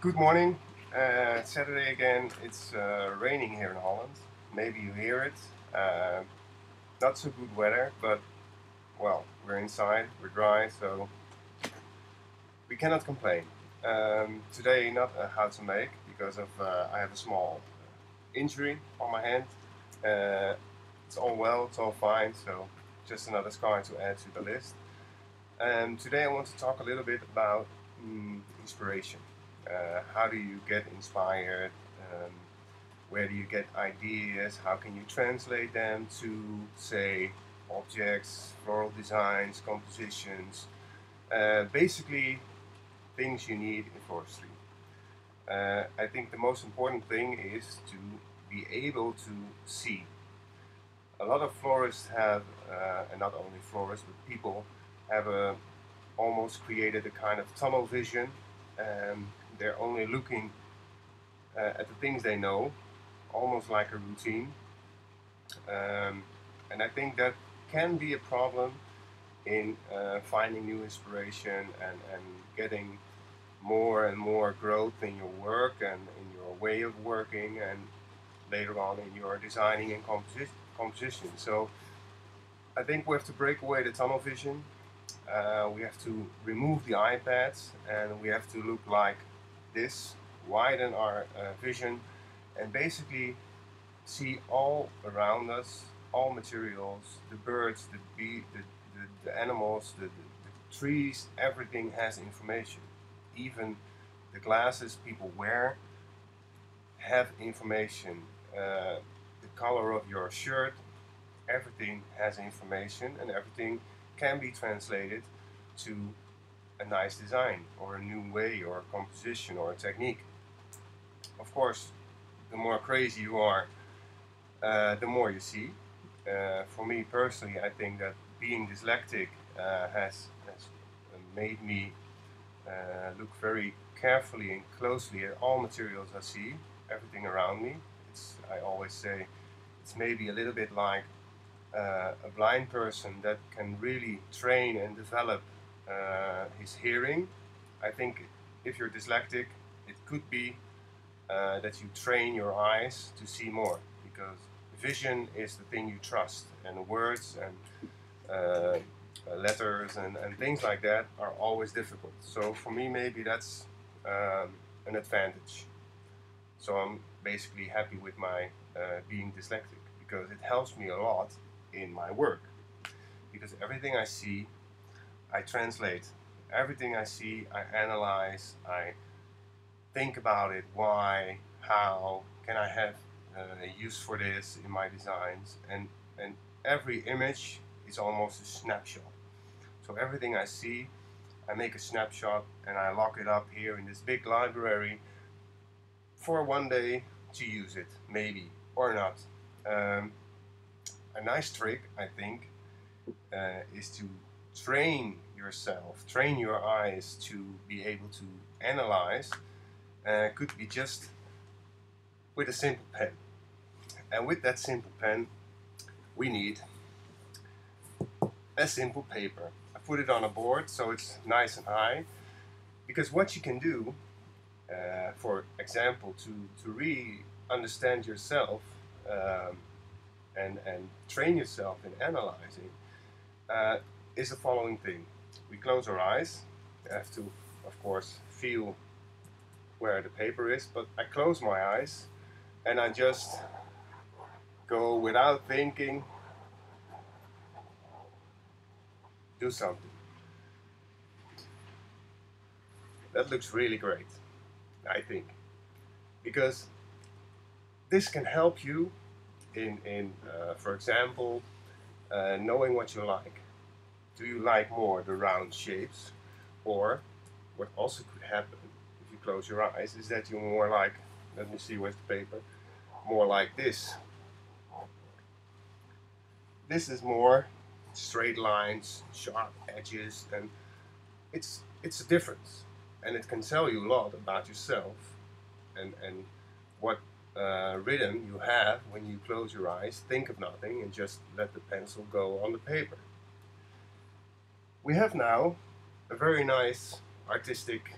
Good morning. Saturday again. It's raining here in Holland. Maybe you hear it. Not so good weather, but well, we're inside, we're dry, so we cannot complain. Today, not a how to make because of I have a small injury on my hand. Uh, it's all well, it's all fine, so just another scar to add to the list. Today, I want to talk a little bit about inspiration. How do you get inspired? Um, where do you get ideas? How can you translate them to, say, objects, floral designs, compositions? Basically, things you need in forestry. I think the most important thing is to be able to see. A lot of florists have, and not only florists, but people have almost created a kind of tunnel vision. They're only looking at the things they know, almost like a routine. And I think that can be a problem in finding new inspiration and getting more and more growth in your work and in your way of working and later on in your designing and composition. So I think we have to break away the tunnel vision. We have to remove the iPads and we have to look like this, widen our vision, and basically see all around us, all materials, the birds, the bee, the animals, the trees, everything has information. Even the glasses people wear have information. The color of your shirt, everything has information, and everything can be translated to a nice design or a new way or a composition or a technique. Of course, the more crazy you are, the more you see. For me personally, I think that being dyslexic has made me look very carefully and closely at all materials I see, everything around me. I always say it's maybe a little bit like a blind person that can really train and develop his hearing. I think if you're dyslexic, it could be that you train your eyes to see more because vision is the thing you trust, and words and letters and things like that are always difficult. So for me, maybe that's an advantage. So I'm basically happy with my being dyslexic because it helps me a lot in my work. Because everything I see, I translate. Everything I see, I analyze. I think about it. Why? How? Can I have use for this in my designs? And every image is almost a snapshot. So everything I see, I make a snapshot and I lock it up here in this big library for one day to use it, maybe or not. Um, a nice trick, I think, is to train yourself, train your eyes to be able to analyze. Could be just with a simple pen. And with that simple pen, we need a simple paper. I put it on a board so it's nice and high. Because what you can do, for example, to really understand yourself and train yourself in analyzing, uh, is the following thing. We close our eyes. You have to, of course, feel where the paper is, but I close my eyes and I just go without thinking, do something. That looks really great, I think, because this can help you in for example, knowing what you like. Do you like more the round shapes, or what also could happen if you close your eyes is that you're more like, let me see where's the paper, more like this. This is more straight lines, sharp edges, and it's a difference, and it can tell you a lot about yourself and what rhythm you have when you close your eyes, think of nothing, and just let the pencil go on the paper. We have now a very nice artistic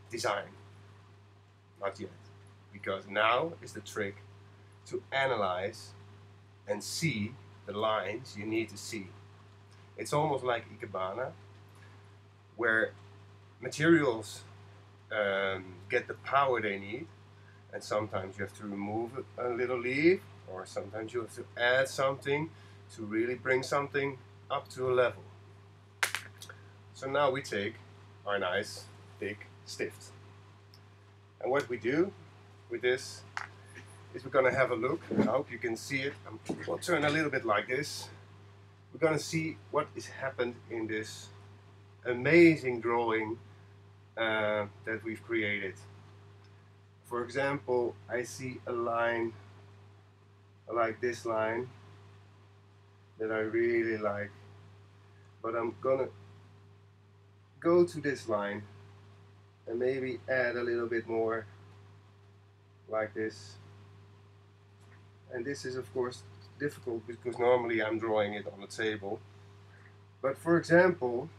design. not yet. Because now is the trick to analyze and see the lines you need to see. It's almost like Ikebana, where materials get the power they need, and sometimes you have to remove a little leaf, or sometimes you have to add something to really bring something up to a level. So now we take our nice big stift, and what we do with this is we're going to have a look. I hope you can see it. We'll turn a little bit like this. We're going to see what has happened in this amazing drawing that we've created. For example, I see a line like this line that I really like, but I'm gonna go to this line and maybe add a little bit more like this. And this is of course difficult because normally I'm drawing it on the table, but for example,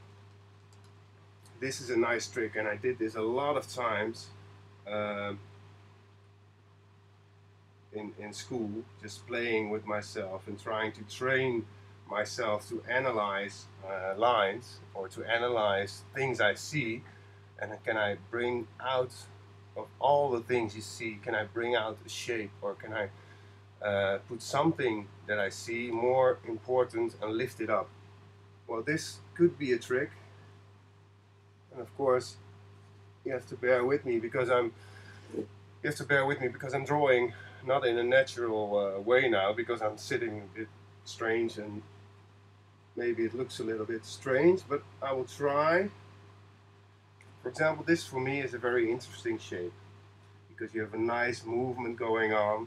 this is a nice trick, and I did this a lot of times in school, just playing with myself and trying to train myself to analyze lines, or to analyze things I see, and can I bring out of all the things you see, can I bring out a shape, or can I put something that I see more important and lift it up. Well, this could be a trick, and of course you have to bear with me because I'm drawing not in a natural way now, because I'm sitting a bit strange and maybe it looks a little bit strange, but I will try. For example, this for me is a very interesting shape because you have a nice movement going on,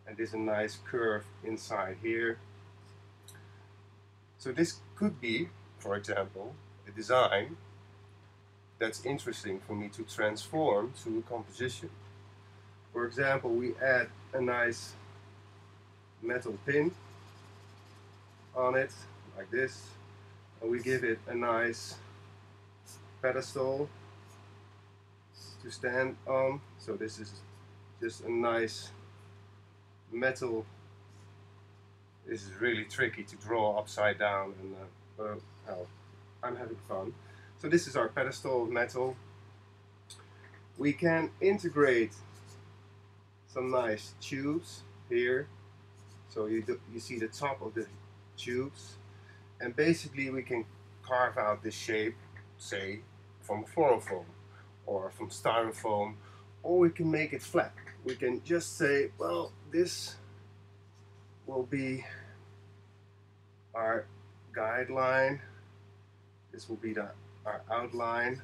and there's a nice curve inside here. So this could be, for example, a design that's interesting for me to transform to a composition. For example, we add a nice metal pin on it, like this, and we give it a nice pedestal to stand on. So this is just a nice metal. This is really tricky to draw upside down, and well, I'm having fun. So this is our pedestal of metal. We can integrate some nice tubes here, so you see the top of the tubes, and basically we can carve out this shape, say from fluorofoam or from styrofoam, or we can make it flat. We can just say, well, this will be our guideline, this will be our outline,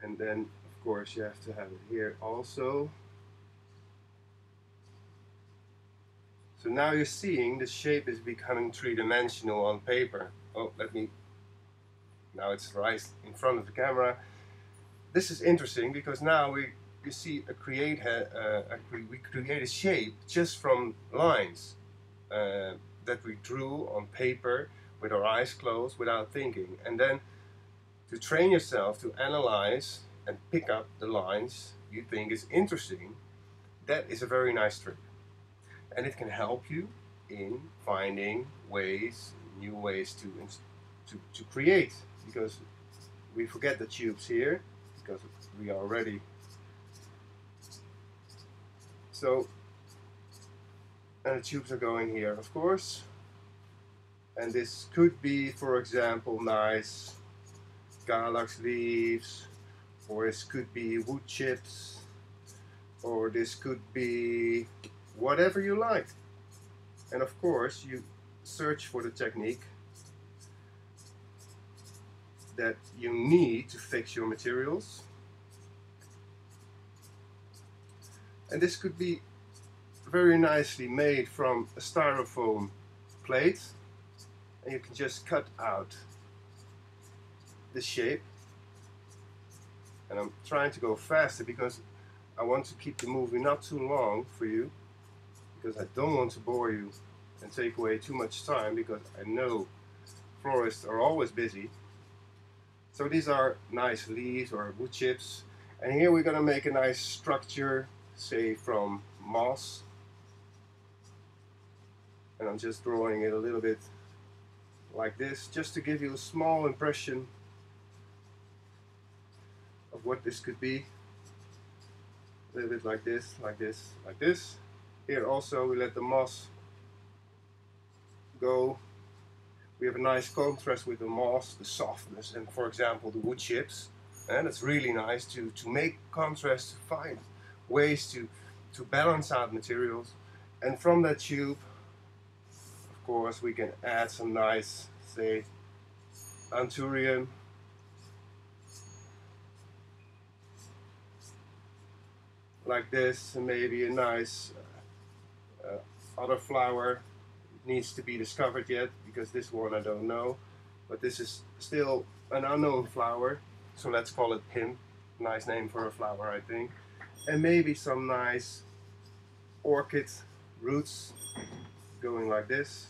and then of course you have to have it here also. So now you're seeing the shape is becoming three-dimensional on paper. Oh, now it's right in front of the camera. This is interesting because now we create a shape just from lines that we drew on paper with our eyes closed without thinking. And then to train yourself to analyze and pick up the lines you think is interesting, that is a very nice trick. And it can help you in finding ways, new ways to create, because we forget the tubes here because we are ready. So, and the tubes are going here, of course. And this could be, for example, nice galax leaves, or this could be wood chips, or this could be whatever you like. And of course you search for the technique that you need to fix your materials. And this could be very nicely made from a styrofoam plate, and you can just cut out the shape. And I'm trying to go faster because I want to keep the movie not too long for you, because I don't want to bore you and take away too much time, because I know florists are always busy. So these are nice leaves or wood chips, And here we're gonna make a nice structure, say from moss. And I'm just drawing it a little bit like this, just to give you a small impression of what this could be. A little bit like this, like this, like this. Here also we let the moss go. We have a nice contrast with the moss, the softness, and for example the wood chips. And it's really nice to make contrast, to find ways to balance out materials. And from that tube, of course, we can add some nice, say, anthurium. Like this, and maybe a nice other flower. It needs to be discovered yet, because this one I don't know. But this is still an unknown flower, so let's call it Pin. Nice name for a flower, I think. And maybe some nice orchid roots going like this.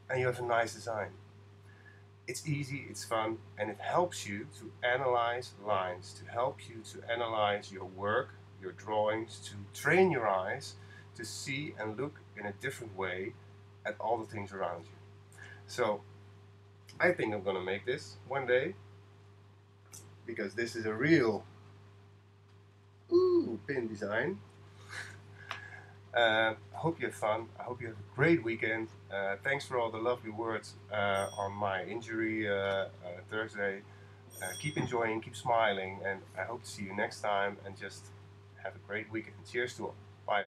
And you have a nice design. It's easy, it's fun, and it helps you to analyze lines, to help you to analyze your work, your drawings, to train your eyes to see and look in a different way at all the things around you. So I think I'm gonna make this one day, because this is a real pin design. I hope you have fun. I hope you have a great weekend. Thanks for all the lovely words on my injury Thursday. Keep enjoying, keep smiling, and I hope to see you next time, and just have a great weekend. Cheers to all.